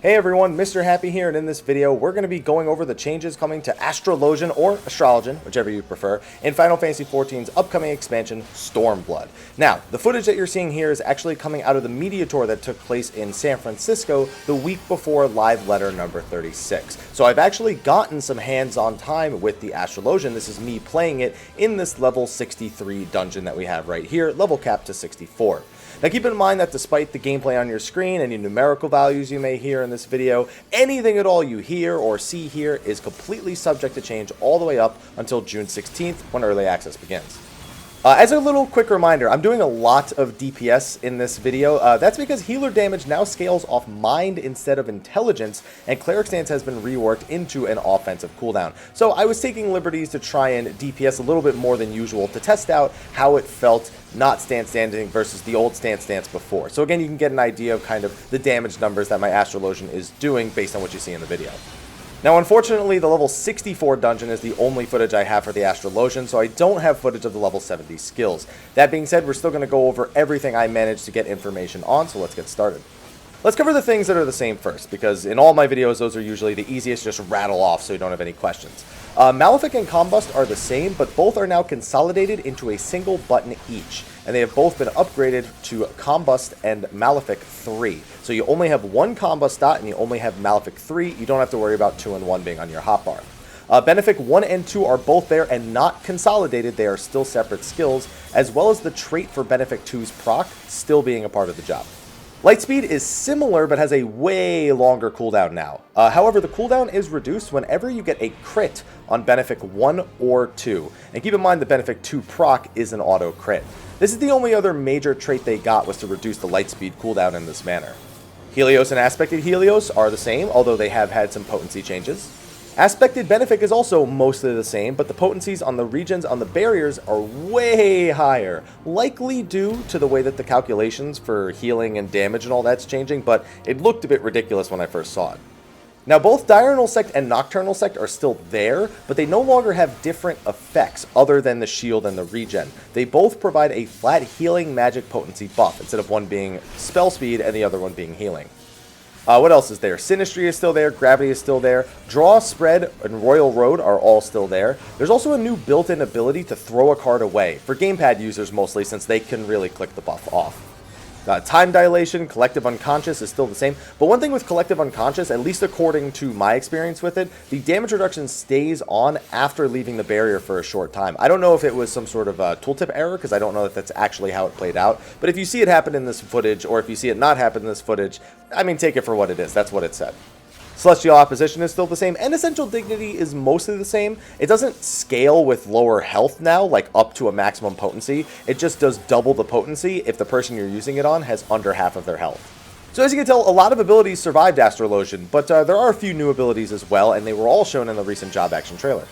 Hey everyone, Mr. Happy here, and in this video we're going to be going over the changes coming to Astrologian or Astrologian, whichever you prefer, in Final Fantasy XIV's upcoming expansion, Stormblood. Now, the footage that you're seeing here is actually coming out of the media tour that took place in San Francisco the week before live letter number 36. So I've actually gotten some hands-on time with the Astrologian. This is me playing it in this level 63 dungeon that we have right here, level capped to 64. Now keep in mind that despite the gameplay on your screen, any numerical values you may hear in this video, anything at all you hear or see here is completely subject to change all the way up until June 16th when early access begins. As a little quick reminder, I'm doing a lot of DPS in this video. That's because healer damage now scales off mind instead of intelligence, and cleric stance has been reworked into an offensive cooldown. So I was taking liberties to try and DPS a little bit more than usual to test out how it felt not standing versus the old stance before. So again, you can get an idea of kind of the damage numbers that my Astrologian is doing based on what you see in the video. Now, unfortunately, the level 64 dungeon is the only footage I have for the Astrologian, so I don't have footage of the level 70 skills. That being said, we're still going to go over everything I managed to get information on, so let's get started. Let's cover the things that are the same first, because in all my videos, those are usually the easiest, just rattle off so you don't have any questions. Malefic and Combust are the same, but both are now consolidated into a single button each, and they have both been upgraded to Combust and Malefic 3. So you only have one Combust dot and you only have Malefic 3. You don't have to worry about 2 and 1 being on your hotbar. Benefic 1 and 2 are both there and not consolidated. They are still separate skills, as well as the trait for Benefic 2's proc still being a part of the job. Lightspeed is similar, but has a way longer cooldown now. However, the cooldown is reduced whenever you get a crit on Benefic 1 or 2. And keep in mind the Benefic 2 proc is an auto crit. This is the only other major trait they got, was to reduce the Lightspeed cooldown in this manner. Helios and Aspected Helios are the same, although they have had some potency changes. Aspected Benefic is also mostly the same, but the potencies on the regions on the barriers are way higher, likely due to the way that the calculations for healing and damage and all that's changing, but it looked a bit ridiculous when I first saw it. Now, both Diurnal Sect and Nocturnal Sect are still there, but they no longer have different effects other than the shield and the regen. They both provide a flat healing magic potency buff, instead of one being spell speed and the other one being healing. What else is there? Sinistry is still there, Gravity is still there, Draw, Spread, and Royal Road are all still there. There's also a new built-in ability to throw a card away, for gamepad users mostly, since they can really click the buff off. Time Dilation, Collective Unconscious is still the same, but one thing with Collective Unconscious, at least according to my experience with it, the damage reduction stays on after leaving the barrier for a short time. I don't know if it was some sort of tooltip error, because I don't know if that's actually how it played out, but if you see it happen in this footage, or if you see it not happen in this footage, I mean, take it for what it is. That's what it said. Celestial Opposition is still the same, and Essential Dignity is mostly the same. It doesn't scale with lower health now, like up to a maximum potency. It just does double the potency if the person you're using it on has under half of their health. So as you can tell, a lot of abilities survived Astrologian, but there are a few new abilities as well, and they were all shown in the recent job action trailer.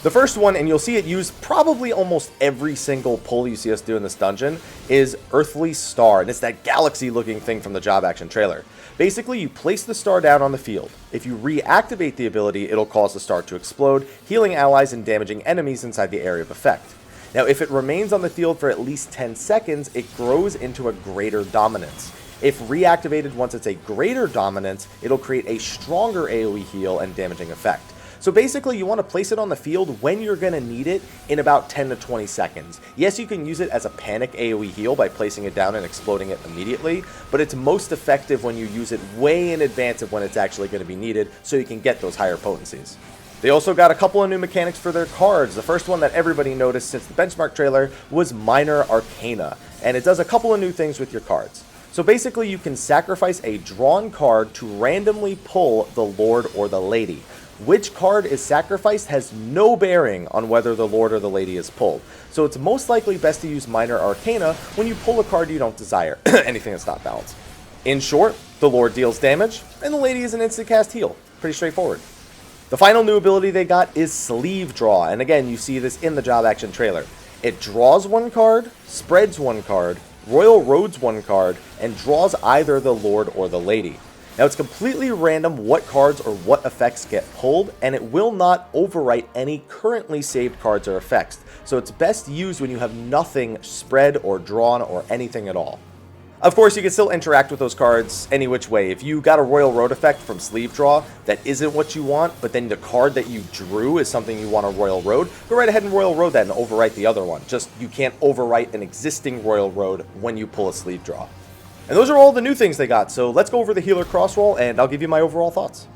The first one, and you'll see it used probably almost every single pull you see us do in this dungeon, is Earthly Star, and it's that galaxy-looking thing from the job action trailer. Basically, you place the star down on the field. If you reactivate the ability, it'll cause the star to explode, healing allies and damaging enemies inside the area of effect. Now, if it remains on the field for at least 10 seconds, it grows into a Greater Dominance. If reactivated once it's a Greater Dominance, it'll create a stronger AoE heal and damaging effect. So basically, you want to place it on the field when you're going to need it in about 10 to 20 seconds. Yes, you can use it as a panic AoE heal by placing it down and exploding it immediately, but it's most effective when you use it way in advance of when it's actually going to be needed, so you can get those higher potencies. They also got a couple of new mechanics for their cards. The first one that everybody noticed since the benchmark trailer was Minor Arcana, and it does a couple of new things with your cards. So basically, you can sacrifice a drawn card to randomly pull the Lord or the Lady. Which card is sacrificed has no bearing on whether the Lord or the Lady is pulled. So it's most likely best to use Minor Arcana when you pull a card you don't desire, anything that's not balanced. In short, the Lord deals damage, and the Lady is an instant cast heal. Pretty straightforward. The final new ability they got is Sleeve Draw, and again, you see this in the job action trailer. It draws one card, spreads one card, Royal Roads one card, and draws either the Lord or the Lady. Now, it's completely random what cards or what effects get pulled, and it will not overwrite any currently saved cards or effects, so it's best used when you have nothing spread or drawn or anything at all. Of course, you can still interact with those cards any which way. If you got a Royal Road effect from sleeve draw that isn't what you want, but then the card that you drew is something you want a Royal Road, go right ahead and Royal Road that and overwrite the other one. Just, you can't overwrite an existing Royal Road when you pull a sleeve draw. And those are all the new things they got, so let's go over the Healer Crossroll, and I'll give you my overall thoughts.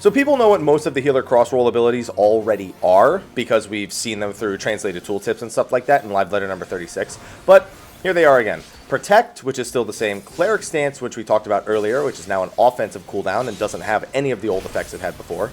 So people know what most of the Healer Crossroll abilities already are, because we've seen them through translated tooltips and stuff like that in Live Letter number 36, but here they are again. Protect, which is still the same. Cleric Stance, which we talked about earlier, which is now an offensive cooldown and doesn't have any of the old effects it had before.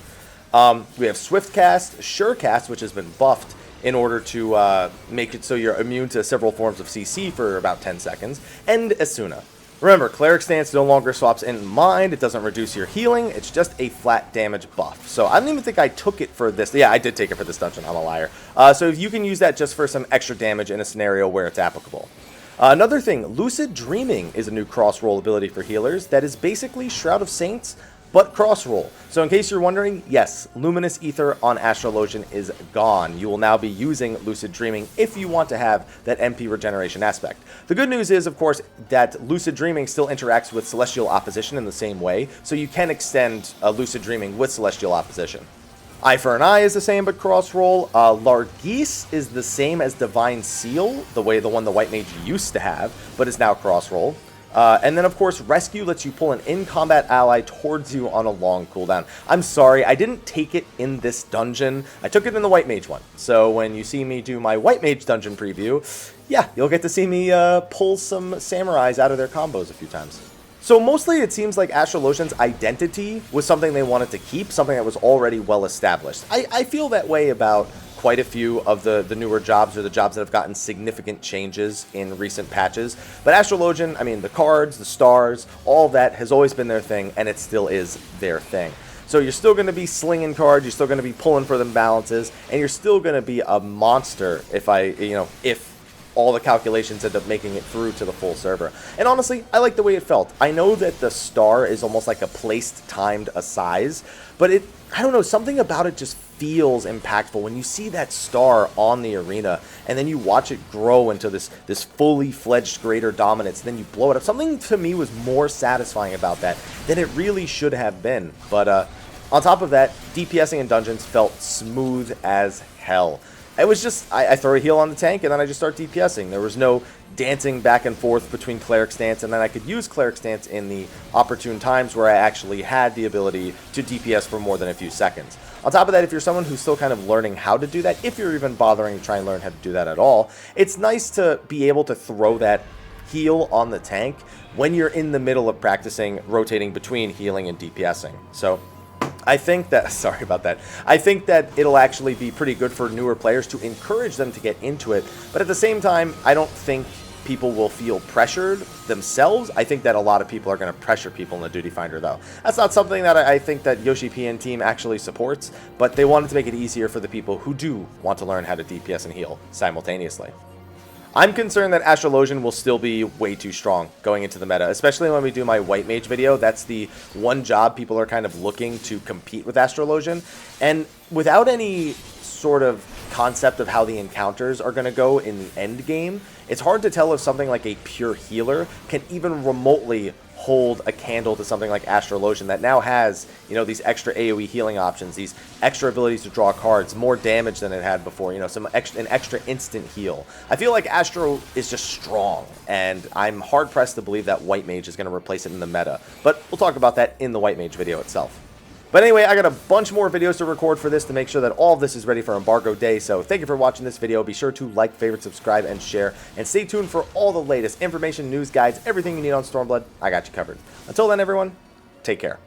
We have Swift Cast, Sure Cast, which has been buffed in order to make it so you're immune to several forms of CC for about 10 seconds, and Asuna. Remember, Cleric Stance no longer swaps in mind, it doesn't reduce your healing, it's just a flat damage buff. So I don't even think I took it for this. Yeah, I did take it for this dungeon, I'm a liar. So you can use that just for some extra damage in a scenario where it's applicable. Another thing, Lucid Dreaming is a new cross-roll ability for healers that is basically Shroud of Saints, but cross-roll. So in case you're wondering, yes, Luminous Ether on Astrologian is gone. You will now be using Lucid Dreaming if you want to have that MP regeneration aspect. The good news is, of course, that Lucid Dreaming still interacts with Celestial Opposition in the same way, so you can extend Lucid Dreaming with Celestial Opposition. Eye for an Eye is the same but cross-roll. Largis is the same as Divine Seal, the one the White Mage used to have, but is now cross-roll. And then, of course, Rescue lets you pull an in-combat ally towards you on a long cooldown. I'm sorry, I didn't take it in this dungeon. I took it in the White Mage one. So when you see me do my White Mage dungeon preview, yeah, you'll get to see me pull some samurais out of their combos a few times. So mostly it seems like Astrologian's identity was something they wanted to keep, something that was already well established. I feel that way about quite a few of the newer jobs, or the jobs that have gotten significant changes in recent patches. But Astrologian, I mean, the cards, the stars, all that has always been their thing, and it still is their thing. So you're still going to be slinging cards, you're still going to be pulling for them balances, and you're still going to be a monster if all the calculations end up making it through to the full server. And honestly, I like the way it felt. I know that the star is almost like a placed, timed a size, but I don't know, something about it just feels impactful when you see that star on the arena and then you watch it grow into this fully fledged greater dominance, and then you blow it up. Something to me was more satisfying about that than it really should have been. But on top of that, DPSing in dungeons felt smooth as hell. It was just, I throw a heal on the tank, and then I just start DPSing. There was no dancing back and forth between Cleric Stance, and then I could use Cleric Stance in the opportune times where I actually had the ability to DPS for more than a few seconds. On top of that, if you're someone who's still kind of learning how to do that, if you're even bothering to try and learn how to do that at all, it's nice to be able to throw that heal on the tank when you're in the middle of practicing rotating between healing and DPSing. So I think that, sorry about that, I think that it'll actually be pretty good for newer players to encourage them to get into it, but at the same time, I don't think people will feel pressured themselves. I think that a lot of people are going to pressure people in the Duty Finder, though. That's not something that I think that Yoshi P and team actually supports, but they wanted to make it easier for the people who do want to learn how to DPS and heal simultaneously. I'm concerned that Astrologian will still be way too strong going into the meta, especially when we do my White Mage video. That's the one job people are kind of looking to compete with Astrologian. And without any sort of concept of how the encounters are going to go in the end game, it's hard to tell if something like a pure healer can even remotely hold a candle to something like Astrologian that now has, these extra AoE healing options, these extra abilities to draw cards, more damage than it had before, an extra instant heal. I feel like Astro is just strong, and I'm hard-pressed to believe that White Mage is going to replace it in the meta. But we'll talk about that in the White Mage video itself. But anyway, I got a bunch more videos to record for this to make sure that all of this is ready for Embargo Day. So thank you for watching this video. Be sure to like, favorite, subscribe, and share. And stay tuned for all the latest information, news, guides, everything you need on Stormblood. I got you covered. Until then, everyone, take care.